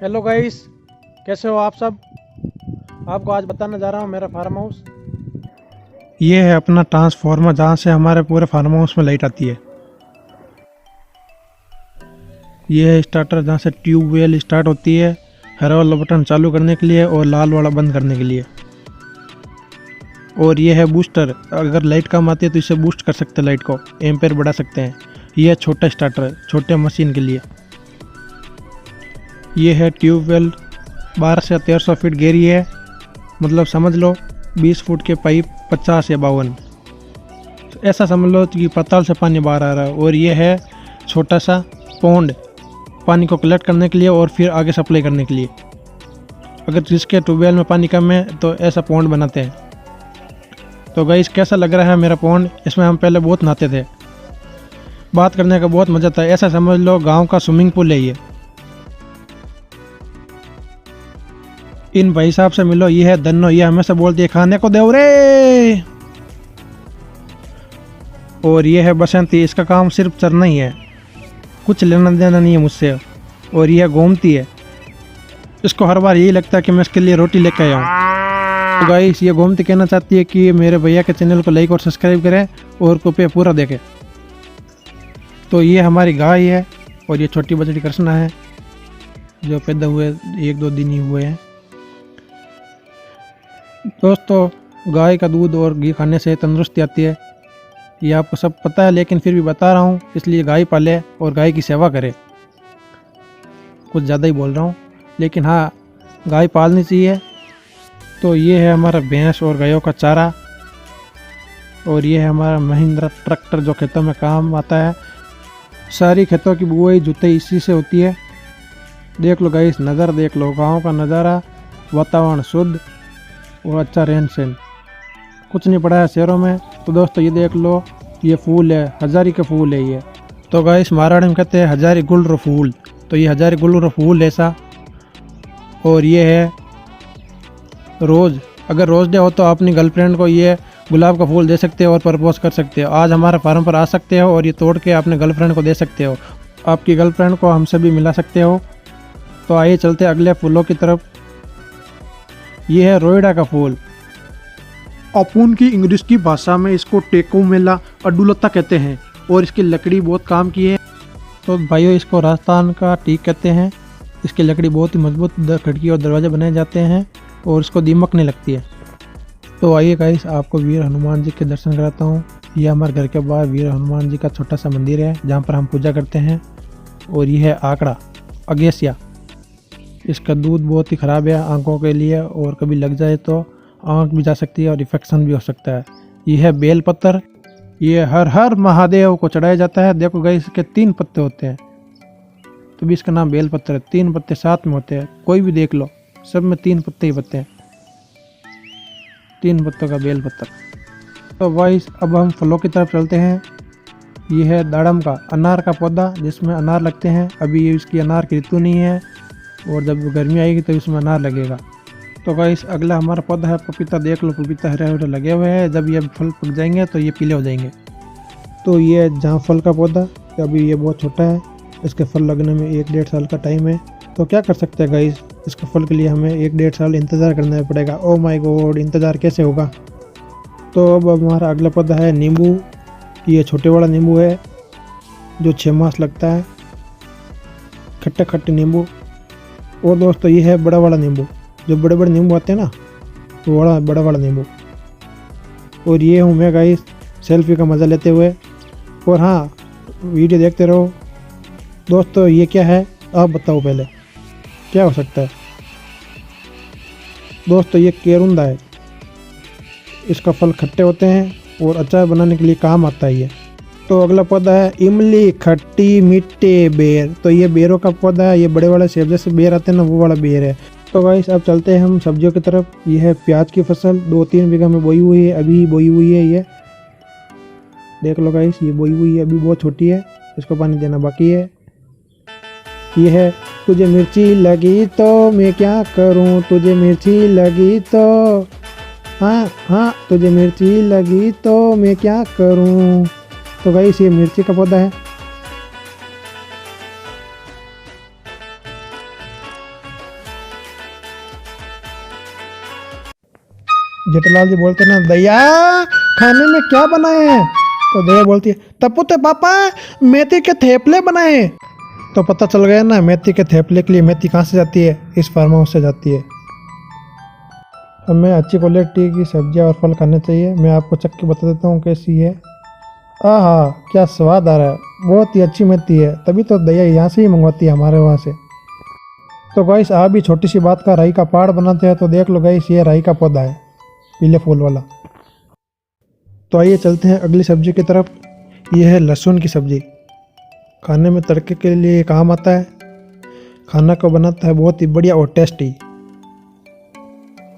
Hello guys, कैसे हो आप सब। आपको आज बताने जा रहा हूँ मेरा फार्म हाउस। ये है अपना ट्रांसफार्मर जहाँ से हमारे पूरे फार्म हाउस में लाइट आती है। ये है स्टार्टर जहाँ से ट्यूबवेल स्टार्ट होती है, हरा वाला बटन चालू करने के लिए और लाल वाला बंद करने के लिए। और ये है बूस्टर, अगर लाइट कम आती है तो इसे बूस्ट कर सकते हैं, लाइट को एम्पेयर बढ़ा सकते हैं। ये है छोटा स्टार्टर है, छोटे मशीन के लिए। ये है ट्यूबवेल, 12 से 1300 फीट गहरी है, मतलब समझ लो 20 फुट के पाइप 50 या 52, ऐसा समझ लो कि पाताल से पानी बाहर आ रहा है। और ये है छोटा सा पौंड, पानी को कलेक्ट करने के लिए और फिर आगे सप्लाई करने के लिए। अगर जिसके ट्यूबवेल में पानी कम है तो ऐसा पौंड बनाते हैं। तो गाइस, कैसा लग रहा है मेरा पौंड। इसमें हम पहले बहुत नहाते थे, बात करने का बहुत मज़ा था। ऐसा समझ लो गांव का स्विमिंग पूल है ये। इन भाई साहब से मिलो, ये है दन्नो, ये हमेशा बोलती है खाने को दे रे। और ये है बसंती, इसका काम सिर्फ चरना ही है, कुछ लेना देना नहीं है मुझसे। और ये गोमती है, इसको हर बार यही लगता है कि मैं इसके लिए रोटी लेकर आया हूँ। तो गाइस, ये गोमती कहना चाहती है कि मेरे भैया के चैनल को लाइक और सब्सक्राइब करें और कृपया पूरा देखें। तो ये हमारी गाय है और ये छोटी बछड़ी कृष्णा है जो पैदा हुए 1-2 दिन ही हुए हैं। दोस्तों, गाय का दूध और घी खाने से तंदुरुस्ती आती है, ये आपको सब पता है, लेकिन फिर भी बता रहा हूँ। इसलिए गाय पाले और गाय की सेवा करें। कुछ ज़्यादा ही बोल रहा हूँ, लेकिन हाँ, गाय पालनी चाहिए। तो ये है हमारा भैंस और गायों का चारा। और ये है हमारा महिंद्रा ट्रैक्टर जो खेतों में काम आता है। सारी खेतों की बुआई जुताई इसी से होती है। देख लो गाइस, नज़र देख लो, गाँव का नज़ारा, वातावरण शुद्ध और अच्छा रहन सहन, कुछ नहीं पड़ा है शहरों में। तो दोस्तों, ये देख लो, ये फूल है, हजारी का फूल है ये। तो गाइस, महाराणी में कहते हैं हजारी गुल रो फूल, तो ये हजारी गुल रो फूल ऐसा। और ये है रोज़, अगर रोज़ डे हो तो अपनी गर्लफ्रेंड को ये गुलाब का फूल दे सकते हो और प्रपोज कर सकते हो। आज हमारे फार्म पर आ सकते हो और ये तोड़ के अपने गर्लफ्रेंड को दे सकते हो। आपकी गर्लफ्रेंड को हमसे भी मिला सकते हो। तो आइए चलते अगले फूलों की तरफ। ये है रोइडा का फूल, अपुन की इंग्लिश की भाषा में इसको टेकोमेला अडुलता कहते हैं और इसकी लकड़ी बहुत काम की है। तो भाइयों, इसको राजस्थान का टीक कहते हैं। इसकी लकड़ी बहुत ही मजबूत खिड़की और दरवाजे बनाए जाते हैं और इसको दीमक नहीं लगती है। तो आइए गाइस, आपको वीर हनुमान जी के दर्शन कराता हूँ। ये हमारे घर के बाहर वीर हनुमान जी का छोटा सा मंदिर है जहाँ पर हम पूजा करते हैं। और ये है आकड़ा अगेसिया, इसका दूध बहुत ही ख़राब है आँखों के लिए, और कभी लग जाए तो आँख भी जा सकती है और इन्फेक्शन भी हो सकता है। यह है बेलपत्र, ये हर हर महादेव को चढ़ाया जाता है। देखो गाइस, इसके 3 पत्ते होते हैं, तो भी इसका नाम बेलपत्र है। 3 पत्ते साथ में होते हैं, कोई भी देख लो, सब में 3 पत्ते ही पत्ते हैं, 3 पत्तों का बेलपत्र। तो गाइस, अब हम फलों की तरफ चलते हैं। यह है दाड़म का अनार का पौधा, जिसमें अनार लगते हैं। अभी इसकी अनार की ऋतु नहीं है और जब गर्मी आएगी तो इसमें अनार लगेगा। तो गाइस, अगला हमारा पौधा है पपीता। देख लो, पपीता हरे हरे लगे हुए हैं, जब ये फल पक जाएंगे तो ये पीले हो जाएंगे। तो ये जामफल का पौधा, अभी ये बहुत छोटा है, इसके फल लगने में 1-1.5 साल का टाइम है। तो क्या कर सकते हैं गाइस, इसके फल के लिए हमें 1-1.5 साल इंतज़ार करना पड़ेगा। ओ माय गॉड, इंतज़ार कैसे होगा। तो अब हमारा अगला पौधा है नींबू। ये छोटे वाला नींबू है जो 6 मास लगता है, खट्टे खट्टे नींबू। और दोस्तों, ये है बड़ा वाला नींबू, जो बड़े बड़े नींबू आते हैं ना, तो बड़ा वाला नींबू। और ये हूँ मैं गाइस, सेल्फी का मज़ा लेते हुए। और हाँ, वीडियो देखते रहो। दोस्तों, ये क्या है आप बताओ पहले, क्या हो सकता है। दोस्तों, ये केरुंदा है, इसका फल खट्टे होते हैं और अचार बनाने के लिए काम आता है ये। तो अगला पौधा है इमली खट्टी मीठे बेर। तो ये बेरों का पौधा है, ये बड़े वाले सेब जैसे बेर आते हैं ना, वो वाला बेर है। तो गाइस, अब चलते हैं हम सब्जियों की तरफ। ये है प्याज की फसल, 2-3 बीघा में बोई हुई है, अभी बोई हुई है। ये देख लो गाइस, ये बोई हुई है, अभी बहुत छोटी है, इसको पानी देना बाकी है। ये है तुझे मिर्ची लगी तो मैं क्या करूं, तुझे मिर्ची लगी तो, हाँ हाँ, तुझे मिर्ची लगी तो मैं क्या करूं। तो गाइस, ये मिर्ची का पौधा है। जेठालाल जी बोलते ना, दैया खाने में क्या बनाए हैं? तो दैया बोलती है, तपुते पापा मेथी के थेपले बनाए। तो पता चल गया ना, मेथी के थेपले के लिए मेथी कहाँ से जाती है? इस फार्म हाउस से जाती है। हमें अच्छी क्वालिटी की सब्जियां और फल खाने चाहिए। मैं आपको चख के बता देता हूँ कैसी है। आहा क्या स्वाद आ रहा है, बहुत ही अच्छी मेथी है, तभी तो दैया यहाँ से ही मंगवाती है, हमारे वहाँ से। तो गाइस आप भी छोटी सी बात का राई का पहाड़ बनाते हैं, तो देख लो गाइस ये राई का पौधा है, पीले फूल वाला। तो आइए चलते हैं अगली सब्जी की तरफ। ये है लहसुन की सब्जी। खाने में तड़के के लिए काम आता है, खाना को बनाता है बहुत ही बढ़िया और टेस्टी।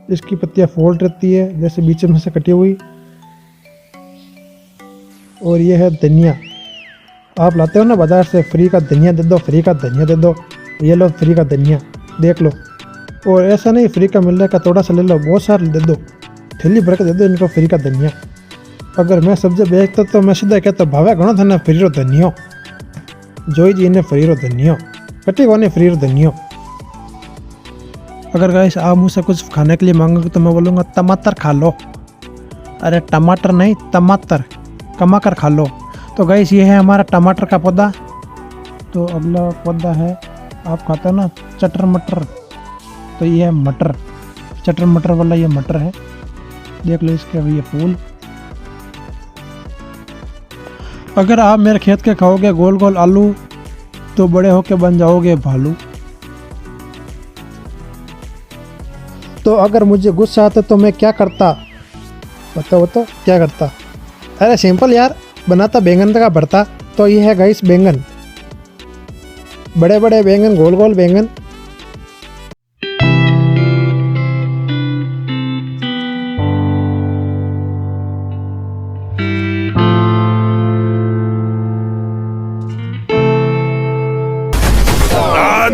इसकी पत्तियां फोल्ड रहती है जैसे बीच में से कटी हुई। और ये है धनिया। आप लाते हो ना बाजार से, फ्री का धनिया दे दो, फ्री का धनिया दे दो, ये लो फ्री का धनिया, देख लो। और ऐसा नहीं फ्री का मिल रहा है, थोड़ा सा ले लो, बहुत सारा दे दो, थैली भर के दे दो इनको फ्री का धनिया। अगर मैं सब्जी बेचता तो मैं सीधा कहता, भावे घणो थाने फ्री रो धनियो, जोई जी ने फ्री रो धनियो, कटी कोने फ्री रो धनियो। अगर गाइस आप मुझसे कुछ खाने के लिए मांगोगे तो मैं बोलूँगा टमाटर खा लो। अरे टमाटर नहीं, टमाटर, कमा कर खा लो। तो गाइस ये है हमारा टमाटर का पौधा। तो अगला पौधा है, आप खाते हो ना चटर मटर, तो ये है मटर, चटर मटर वाला ये मटर है, देख लो इसके ये फूल। अगर आप मेरे खेत के खाओगे गोल गोल आलू तो बड़े होके बन जाओगे भालू। तो अगर मुझे गुस्सा आता तो मैं क्या करता? बताओ तो क्या करता? अरे सिंपल यार, बनाता बैंगन का भरता। तो ये है गाइस बैंगन, बड़े बड़े बैंगन, गोल गोल बैंगन।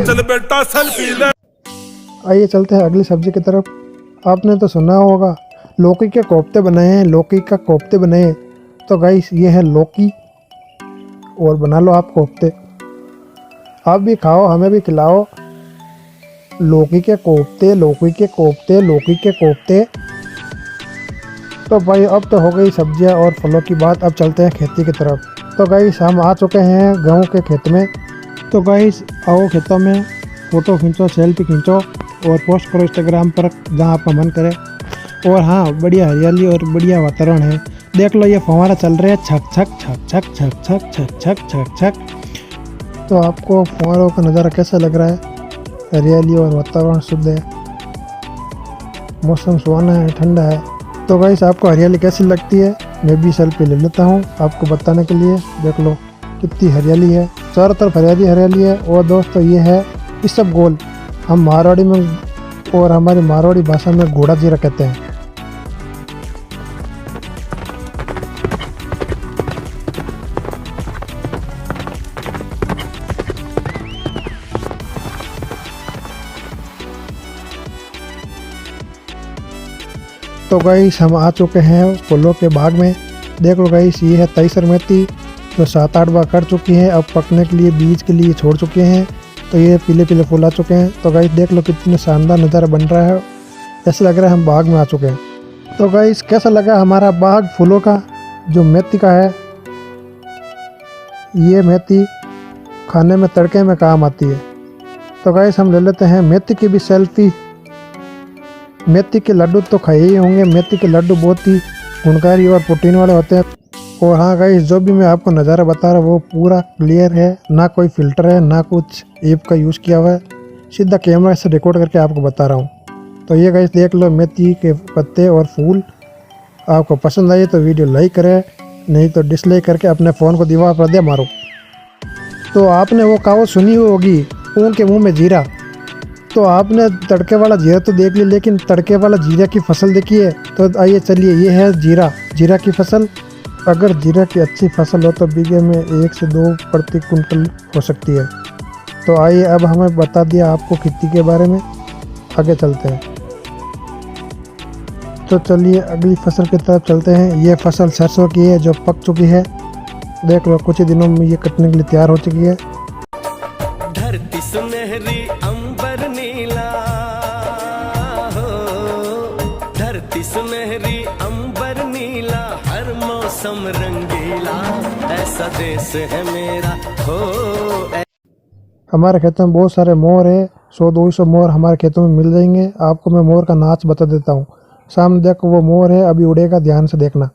चल बेटा सेल्फी ले। आइए चलते हैं अगली सब्जी की तरफ। आपने तो सुना होगा लौकी के कोफ्ते बनाए हैं, लौकी का कोफ्ते बनाए हैं। तो गाइस ये है लौकी, और बना लो आप कोफ्ते। आप भी खाओ, हमें भी खिलाओ। लौकी के कोफ्ते, लौकी के कोफ्ते, लौकी के कोफ्ते। तो भाई अब तो हो गई सब्जियां और फलों की बात, अब चलते हैं खेती की तरफ। तो गाइस हम आ चुके हैं गेहूं के खेत में। तो गाइस आओ खेतों में, फ़ोटो खींचो, सेल्फी खींचो और पोस्ट करो इंस्टाग्राम पर, जहाँ आपका मन करे। और हाँ, बढ़िया हरियाली और बढ़िया वातावरण है। देख लो ये फव्वारा चल रहे हैं, छक छक छक छक छक छक छक छक छक छक। तो आपको फव्वारों का नज़ारा कैसा लग रहा है? हरियाली और वातावरण शुद्ध है, मौसम सुहाना है, ठंडा है। तो गाइस आपको हरियाली कैसी लगती है? मैं भी सेल्फी ले लेता हूँ आपको बताने के लिए। देख लो कितनी हरियाली है, चारों तरफ हरियाली हरियाली है। और दोस्तों ये है इसबगोल, हम मारवाड़ी में और हमारी मारवाड़ी भाषा में घोड़ा जीरा कहते हैं। तो गाइस हम आ चुके हैं फूलों के बाग में। देख लो गाइस ये है तईसर मेथी, जो 7-8 बार कट चुकी है, अब पकने के लिए बीज के लिए छोड़ चुके हैं। तो ये पीले पीले फूल आ चुके हैं। तो गाइस देख लो कितने शानदार नज़ारा बन रहा है, ऐसा लग रहा है हम बाग में आ चुके हैं। तो गाइस कैसा लगा हमारा बाग फूलों का? जो मेथी का है, ये मेथी खाने में तड़के में काम आती है। तो गाइस हम ले लेते हैं मेथी की भी सेल्फी। मेथी के लड्डू तो खाए ही होंगे, मेथी के लड्डू बहुत ही गुणकारी और प्रोटीन वाले होते हैं। और हाँ गाइस जो भी मैं आपको नज़ारा बता रहा हूँ वो पूरा क्लियर है, ना कोई फ़िल्टर है, ना कुछ ऐप का यूज़ किया हुआ है, सीधा कैमरा से रिकॉर्ड करके आपको बता रहा हूँ। तो ये गाइस देख लो मेथी के पत्ते और फूल। आपको पसंद आए तो वीडियो लाइक करें, नहीं तो डिसलाइक करके अपने फ़ोन को दीवार पर दे मारो। तो आपने वो कहावत सुनी होगी, ऊन के मुँह में जीरा। तो आपने तड़के वाला जीरा तो देख लिया, लेकिन तड़के वाला जीरा की फसल देखी है? तो आइए चलिए, ये है जीरा, जीरा की फसल। अगर जीरा की अच्छी फसल हो तो बीघे में 1 से 2 प्रति कुंटल हो सकती है। तो आइए अब हमें बता दिया आपको खेती के बारे में, आगे चलते हैं। तो चलिए अगली फसल की तरफ चलते हैं। ये फसल सरसों की है जो पक चुकी है। देख लो कुछ ही दिनों में ये कटने के लिए तैयार हो चुकी है। धरती सुनहरी अंबर नीला हो, धरती सुनहरी ऐसा देश है मेरा हो। हमारे खेतों में बहुत सारे मोर है, 100-200 मोर हमारे खेतों में मिल जाएंगे। आपको मैं मोर का नाच बता देता हूँ। सामने देखो वो मोर है, अभी उड़ेगा, ध्यान से देखना।